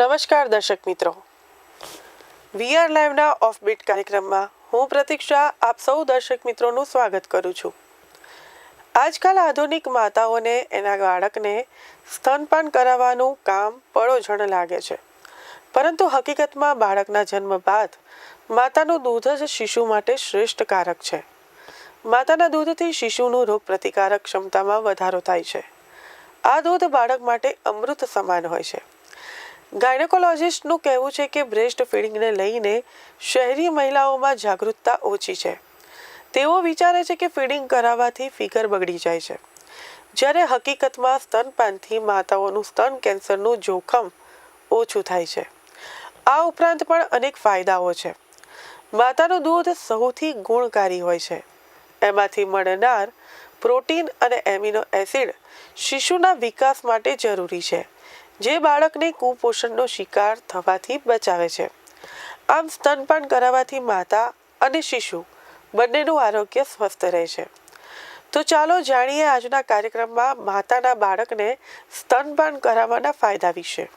નમસ્કાર દર્શક મિત્રો, વીઆર લાઈવના ઓફબીટ કાર્યક્રમમાં હું પ્રતીક્ષા આપ સૌ દર્શક મિત્રોનું સ્વાગત કરું છું। આજકાલ આધુનિક માતાઓને એના બાળકને સ્તનપાન કરાવવાનું કામ પડોજણ લાગે છે, પરંતુ હકીકતમાં બાળકના જન્મ બાદ માતાનું દૂધ જ શિશુ માટે શ્રેષ્ઠ કારક છે। માતાના દૂધથી શિશુનું રોગ પ્રતિકારક ક્ષમતામાં વધારો થાય છે। આ દૂધ બાળક માટે અમૃત સમાન હોય છે। ગાયનેકોલોજિસ્ટનું કહેવું છે કે બ્રેસ્ટ ફીડિંગને લઈને શહેરી મહિલાઓમાં જાગૃતતા ઓછી છે। તેઓ વિચારે છે કે ફીડિંગ કરાવવાથી ફિગર બગડી જાય છે, જ્યારે હકીકતમાં સ્તનપાનથી માતાઓનું સ્તન કેન્સરનું જોખમ ઓછું થાય છે। આ ઉપરાંત પણ અનેક ફાયદાઓ છે। માતાનું દૂધ સૌથી ગુણકારી હોય છે। એમાંથી મળનાર પ્રોટીન અને એમિનો એસિડ શિશુના વિકાસ માટે જરૂરી છે, જે બાળકને કુપોષણનો શિકાર થવાથી બચાવે છે। આમ સ્તનપાન કરાવવાથી માતા અને શિશુ બંનેનું આરોગ્ય સ્વસ્થ રહે છે। તો ચાલો જાણીએ આજના કાર્યક્રમમાં માતાના બાળકને સ્તનપાન કરાવવાના ફાયદા વિશે।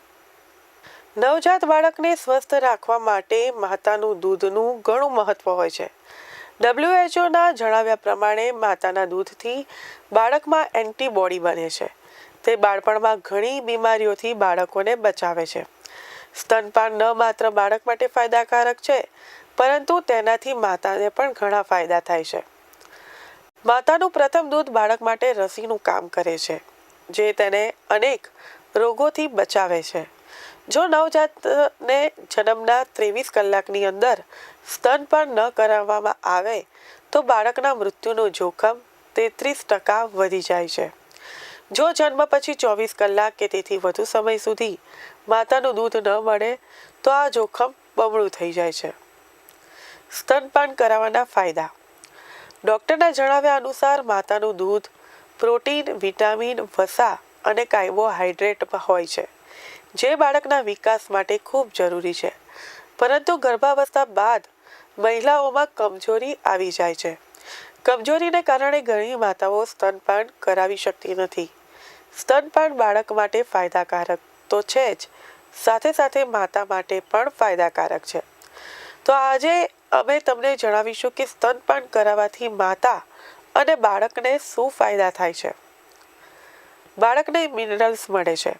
નવજાત બાળકને સ્વસ્થ રાખવા માટે માતાનું દૂધનું ઘણું મહત્વ હોય છે। WHOના જણાવ્યા પ્રમાણે માતાના દૂધથી બાળકમાં એન્ટીબોડી બને છે। તે બાળપણમાં ઘણી બીમારીઓથી બાળકોને બચાવે છે। સ્તનપાન ન માત્ર બાળક માટે ફાયદાકારક છે, પરંતુ તેનાથી માતાને પણ ઘણા ફાયદા થાય છે। માતાનું પ્રથમ દૂધ બાળક માટે રસીનું કામ કરે છે, જે તેને અનેક રોગોથી બચાવે છે। જો નવજાતને જન્મના 23 કલાકની અંદર સ્તનપાન ન કરાવવામાં આવે તો બાળકના મૃત્યુનું જોખમ 33% વધી જાય છે। જો જન્મ પછી 24 કલાક કે તેથી વધુ સમય સુધી માતાનું દૂધ ન મળે તો આ જોખમ બમણું થઈ જાય છે। સ્તનપાન કરાવવાના ફાયદા। ડૉક્ટરના જણાવ્યા અનુસાર માતાનું દૂધ પ્રોટીન, વિટામિન, વસા અને કાર્બોહાઈડ્રેટમાં હોય છે, જે બાળકના વિકાસ માટે ખૂબ જરૂરી છે। પરંતુ ગર્ભાવસ્થા બાદ મહિલાઓમાં કમજોરી આવી જાય છે। કમજોરીને કારણે ઘણી માતાઓ સ્તનપાન કરાવી શકતી નથી। સ્તનપાન બાળક માટે ફાયદાકારક તો છે જ, સાથે સાથે માતા માટે પણ ફાયદાકારક છે। તો આજે અમે તમને જણાવીશું કે સ્તનપાન કરાવવાથી માતા અને બાળકને શું ફાયદા થાય છે। બાળકને મિનરલ્સ મળે છે।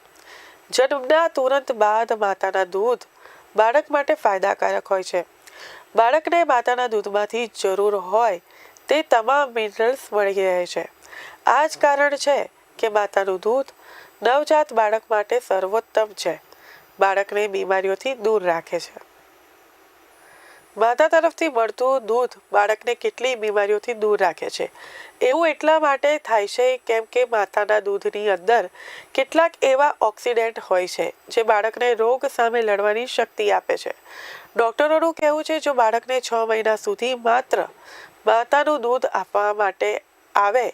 જન્મના તુરંત બાદ માતાના દૂધ બાળક માટે ફાયદાકારક હોય છે। બાળકને માતાના દૂધમાંથી જરૂર હોય તે તમામ મિનરલ્સ મળી રહે છે। આ જ કારણ છે કે માતાનું દૂધ નવજાત બાળક માટે સર્વોત્તમ છે। બાળકને બીમારીઓથી દૂર રાખે છે। માતા તરફથી મળતું દૂધ બાળકને કેટલી બીમારીઓથી દૂર રાખે છે, એવું એટલા માટે થાય છે કેમ કે માતાના દૂધની અંદર કેટલાક એવા ઓક્સિડન્ટ હોય છે જે બાળકને રોગ સામે લડવાની શક્તિ આપે છે। ડૉક્ટરોનું કહેવું છે જો બાળકને 6 મહિના સુધી માત્ર માતાનું દૂધ આપવા માટે આવે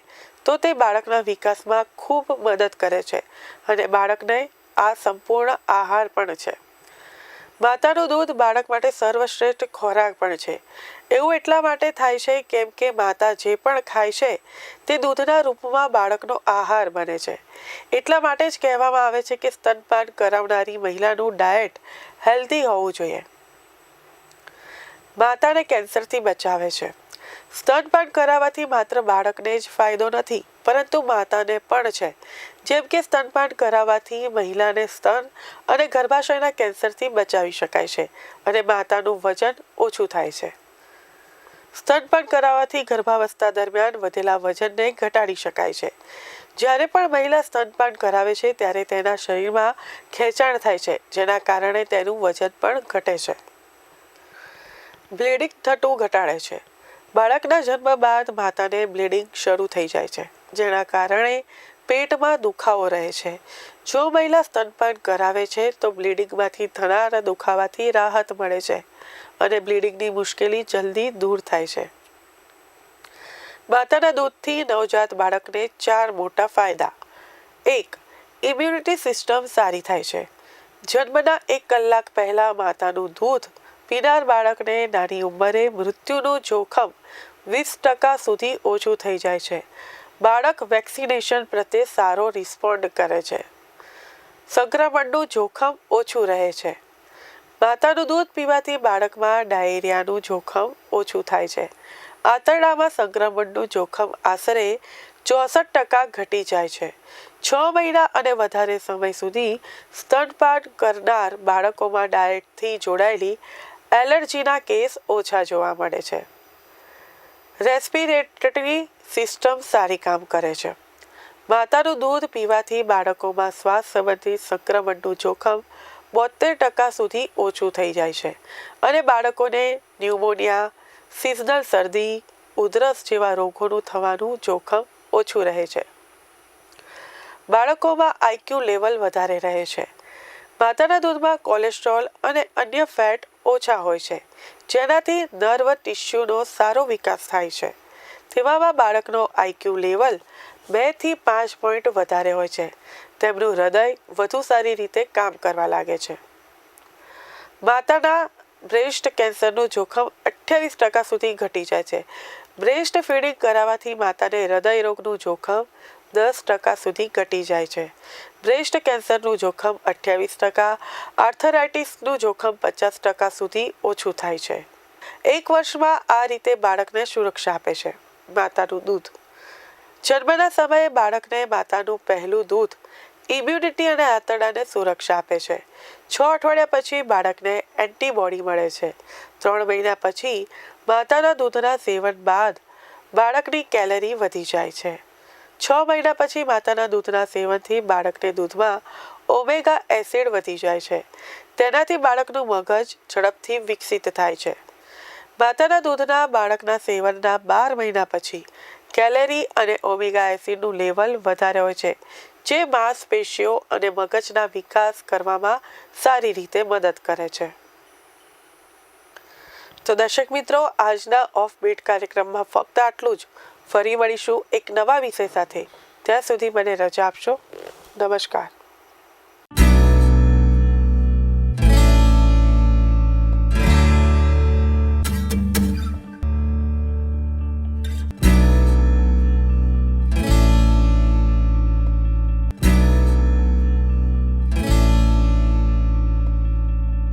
તો તે બાળકના વિકાસમાં ખૂબ મદદ કરે છે અને બાળકને આ સંપૂર્ણ આહાર પણ છે। માતાનું દૂધ બાળક માટે સર્વશ્રેષ્ઠ ખોરાક પણ છે। એવું એટલા માટે થાય છે કેમ કે માતા જે પણ ખાય છે તે દૂધના રૂપમાં બાળકનો આહાર બને છે। એટલા માટે જ કહેવામાં આવે છે કે સ્તનપાન કરાવનારી મહિલાનું ડાયટ હેલ્ધી હોવું જોઈએ। માતાને કેન્સરથી બચાવે છે। સ્તનપાન કરાવવાથી માત્ર બાળકને જ ફાયદો નથી, પરંતુ માતાને પણ છે। જેમ કે સ્તનપાન કરાવવાથી મહિલાને સ્તન અને ગર્ભાશયના કેન્સરથી બચાવી શકાય છે અને માતાનું વજન ઓછું થાય છે। સ્તનપાન કરાવવાથી ગર્ભાવસ્થા દરમિયાન વધેલા વજનને ઘટાડી શકાય છે। જ્યારે પણ મહિલા સ્તનપાન કરાવે છે ત્યારે તેના શરીરમાં ખેંચાણ થાય છે, જેના કારણે તેનું વજન પણ ઘટે છે। બ્લીડિંગ થતું ઘટાડે છે। બાળકના જન્મ બાદ માતાને બ્લીડિંગ શરૂ થઈ જાય છે, જેના કારણે પેટમાં દુખાવો રહે છે। જો મહિલા સ્તનપાન કરાવે છે તો બ્લીડિંગમાંથી થનારા દુખાવાથી રાહત મળે છે અને બ્લીડિંગની મુશ્કેલી જલ્દી દૂર થાય છે। માતાના દૂધથી નવજાત બાળકને 4 મોટા ફાયદા। 1. ઇમ્યુનિટી સિસ્ટમ સારી થાય છે। જન્મના 1 કલાક પહેલા માતાનું દૂધ પીનાર બાળકને નાની ઉંમરે મૃત્યુનું જોખમ 20% સુધી ઓછું થઈ જાય છે। બાળક વેક્સિનેશન પ્રત્યે સારો રિસ્પોન્ડ કરે છે। સંક્રમણનું જોખમ ઓછું રહે છે. માતાનું દૂધ પીવાથી બાળકમાં ડાયેરિયાનું જોખમ ઓછું થાય છે. આંતરડામાં સંક્રમણનું જોખમ આશરે 64% ઘટી જાય છે. 6 મહિના અને વધારે સમય સુધી સ્તનપાન કરનાર બાળકોમાં ડાયટથી જોડાયેલી એલર્જીના કેસ ઓછા જોવા મળે છે. રેસ્પિરેટરી સિસ્ટમ સારી કામ કરે છે. માતાનું દૂધ પીવાથી બાળકોમાં શ્વાસ સંબંધી સંક્રમણનું જોખમ 72% સુધી ઓછું થઈ જાય છે અને બાળકોને ન્યુમોનિયા, સિઝનલ શરદી, ઉધરસ જેવા રોગોનું થવાનું જોખમ ઓછું રહે છે. બાળકોમાં આઈક્યુ લેવલ વધારે રહે છે. માતાના દૂધમાં કોલેસ્ટ્રોલ અને અન્ય ફેટ ઓછા હોય છે, જેનાથી નર્વ ટિશ્યુનો સારો વિકાસ થાય છે. તેવામાં બાળકનો આઈક્યુ લેવલ 2 થી 5 પોઈન્ટ વધારે હોય છે. તેમનું હૃદય વધુ સારી રીતે કામ કરવા લાગે છે. માતાના બ્રેસ્ટ કેન્સરનું જોખમ 28% સુધી ઘટી જાય છે. બ્રેસ્ટ ફીડિંગ કરાવવાથી માતાને હૃદય રોગનું જોખમ 10% સુધી ઘટી જાય છે. બ્રેસ્ટ કેન્સરનું જોખમ 28%, આર્થરાઇટિસનું જોખમ 50% સુધી ઓછું થાય છે. 1 વર્ષમાં આ રીતે બાળકને સુરક્ષા આપે છે. માતાનું દૂધ. જન્મના સમયે બાળકને માતાનું પહેલું દૂધ ઇમ્યુનિટી અને આંતરડાને સુરક્ષા આપે છે. 6 અઠવાડિયા પછી બાળકને એન્ટીબોડી મળે છે. 3 મહિના પછી માતાના દૂધના સેવન બાદ બાળકની કેલરી વધી જાય છે. 6 મહિના પછી માતાના દૂધના સેવનથી બાળકને દૂધમાં ઓમેગા એસિડ વધી જાય છે. તેનાથી બાળકનું મગજ ઝડપથી વિકસિત થાય છે. માતાના દૂધના બાળકના સેવનના 12 મહિના પછી કેલરી અને ઓમેગા એસિડનું લેવલ વધારે હોય છે, જે માંસપેશીઓ અને મગજના વિકાસ કરવામાં સારી રીતે મદદ કરે છે. તો દર્શક મિત્રો, આજના ઓફ બીટ કાર્યક્રમમાં ફક્ત આટલું જ. ફરી મળીશું એક નવા વિષય સાથે. ત્યાં સુધી મને રજા આપશો. નમસ્કાર.